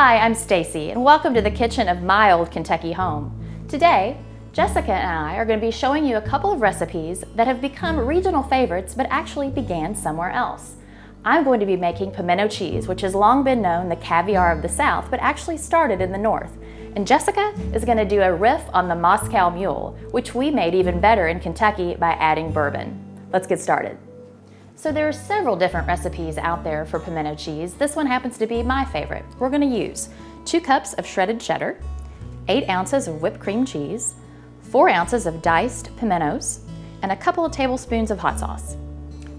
Hi, I'm Stacey, and welcome to the kitchen of my old Kentucky home. Today, Jessica and I are going to be showing you a couple of recipes that have become regional favorites but actually began somewhere else. I'm going to be making pimento cheese, which has long been known the caviar of the South, but actually started in the North. And Jessica is going to do a riff on the Moscow Mule, which we made even better in Kentucky by adding bourbon. Let's get started. So there are several different recipes out there for pimento cheese. This one happens to be my favorite. We're going to use 2 cups of shredded cheddar, 8 ounces of whipped cream cheese, 4 ounces of diced pimentos, and a couple of tablespoons of hot sauce.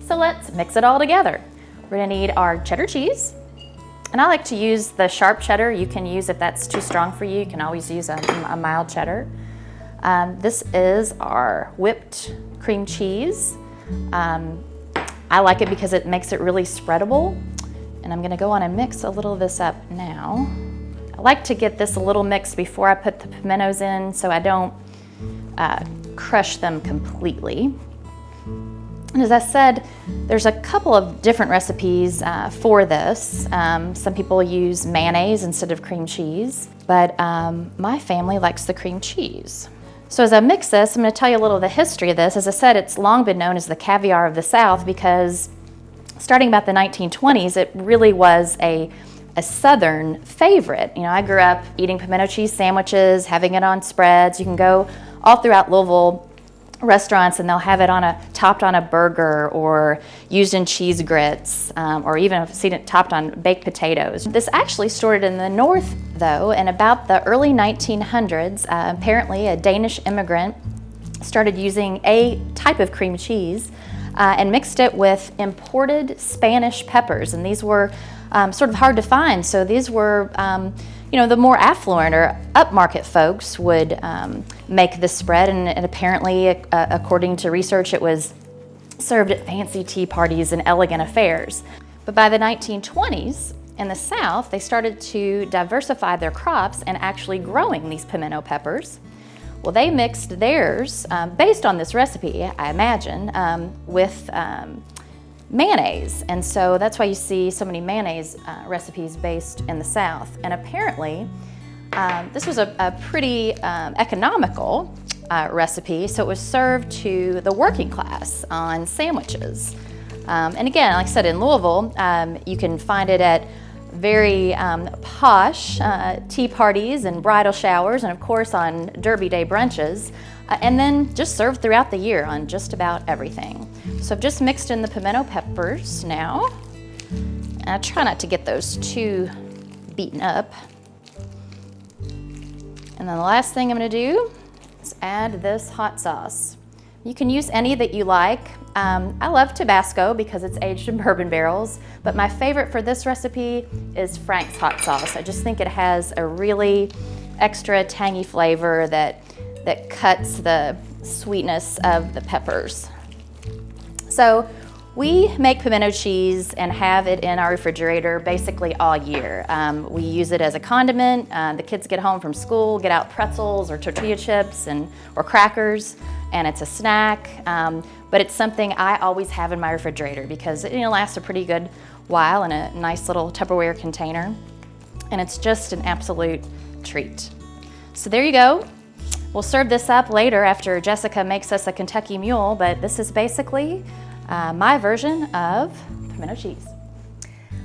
So let's mix it all together. We're going to need our cheddar cheese, and I like to use the sharp cheddar. You can use, if that's too strong for you, you can always use a mild cheddar. This is our whipped cream cheese. I like it because it makes it really spreadable, and I'm going to go on and mix a little of this up now. I like to get this a little mixed before I put the pimentos in so I don't crush them completely. And as I said, there's a couple of different recipes for this. Some people use mayonnaise instead of cream cheese, but my family likes the cream cheese. So as I mix this, I'm going to tell you a little of the history of this. As I said, it's long been known as the caviar of the South because starting about the 1920s, it really was a Southern favorite. You know, I grew up eating pimento cheese sandwiches, having it on spreads. You can go all throughout Louisville restaurants and they'll have it topped on a burger or used in cheese grits, or even I've seen it topped on baked potatoes. This actually started in the North though, and about the early 1900s, apparently a Danish immigrant started using a type of cream cheese and mixed it with imported Spanish peppers, and these were sort of hard to find, so these were the more affluent or upmarket folks would make this spread, and apparently, according to research, it was served at fancy tea parties and elegant affairs. But by the 1920s, in the South, they started to diversify their crops and actually growing these pimento peppers. Well, they mixed theirs, based on this recipe, I imagine, with mayonnaise, and so that's why you see so many mayonnaise recipes based in the South. And apparently this was a pretty economical recipe, so it was served to the working class on sandwiches. And again, like I said, in Louisville, you can find it at very posh tea parties and bridal showers, and of course on Derby Day brunches, and then just served throughout the year on just about everything. So I've just mixed in the pimento peppers now, and I try not to get those too beaten up. And then the last thing I'm going to do is add this hot sauce. You can use any that you like. I love Tabasco because it's aged in bourbon barrels, but my favorite for this recipe is Frank's hot sauce. I just think it has a really extra tangy flavor that cuts the sweetness of the peppers. So we make pimento cheese and have it in our refrigerator basically all year. We use it as a condiment. The kids get home from school, get out pretzels or tortilla chips or crackers, and it's a snack. But it's something I always have in my refrigerator because it lasts a pretty good while in a nice little Tupperware container. And it's just an absolute treat. So there you go. We'll serve this up later after Jessica makes us a Kentucky Mule, but this is basically my version of pimento cheese.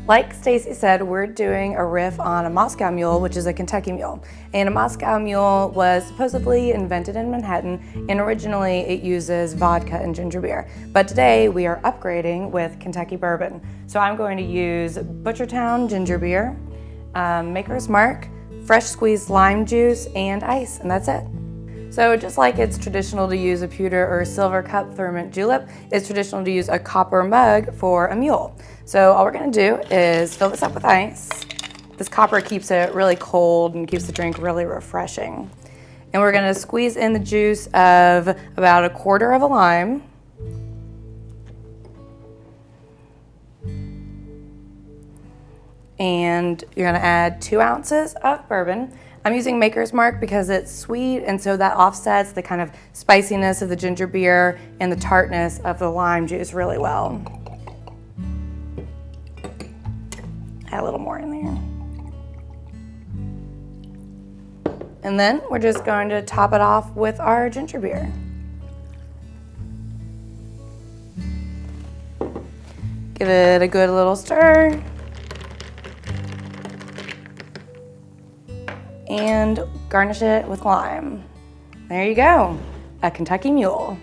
Like Stacey said, we're doing a riff on a Moscow Mule, which is a Kentucky Mule. And a Moscow Mule was supposedly invented in Manhattan, and originally it uses vodka and ginger beer. But today we are upgrading with Kentucky Bourbon. So I'm going to use Butchertown ginger beer, Maker's Mark, fresh squeezed lime juice, and ice, and that's it. So just like it's traditional to use a pewter or silver cup for a mint julep, it's traditional to use a copper mug for a mule. So all we're gonna do is fill this up with ice. This copper keeps it really cold and keeps the drink really refreshing. And we're gonna squeeze in the juice of about 1/4 of a lime. And you're gonna add 2 ounces of bourbon. I'm using Maker's Mark because it's sweet, and so that offsets the kind of spiciness of the ginger beer and the tartness of the lime juice really well. Add a little more in there. And then we're just going to top it off with our ginger beer. Give it a good little stir. And garnish it with lime. There you go, a Kentucky Mule.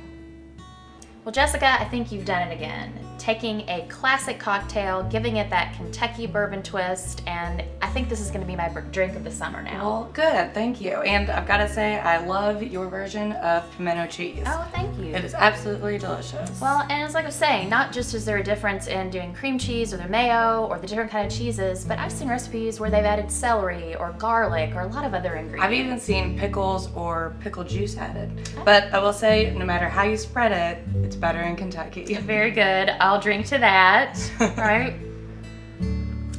Well, Jessica, I think you've done it again. Taking a classic cocktail, giving it that Kentucky bourbon twist, and I think this is going to be my drink of the summer now. Well, good, thank you. And I've got to say, I love your version of pimento cheese. Oh, thank you. It is absolutely delicious. Well, and as like I was saying, not just is there a difference in doing cream cheese or the mayo or the different kind of cheeses, but I've seen recipes where they've added celery or garlic or a lot of other ingredients. I've even seen pickles or pickle juice added. But I will say, no matter how you spread it, it's better in Kentucky. Very good. I'll drink to that. Right?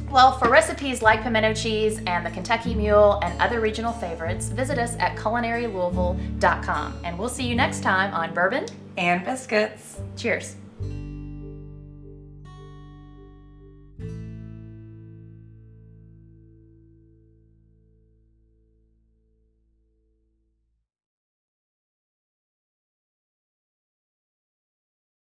Well, for recipes like pimento cheese and the Kentucky Mule and other regional favorites, visit us at culinarylouisville.com. And we'll see you next time on Bourbon And biscuits. Cheers.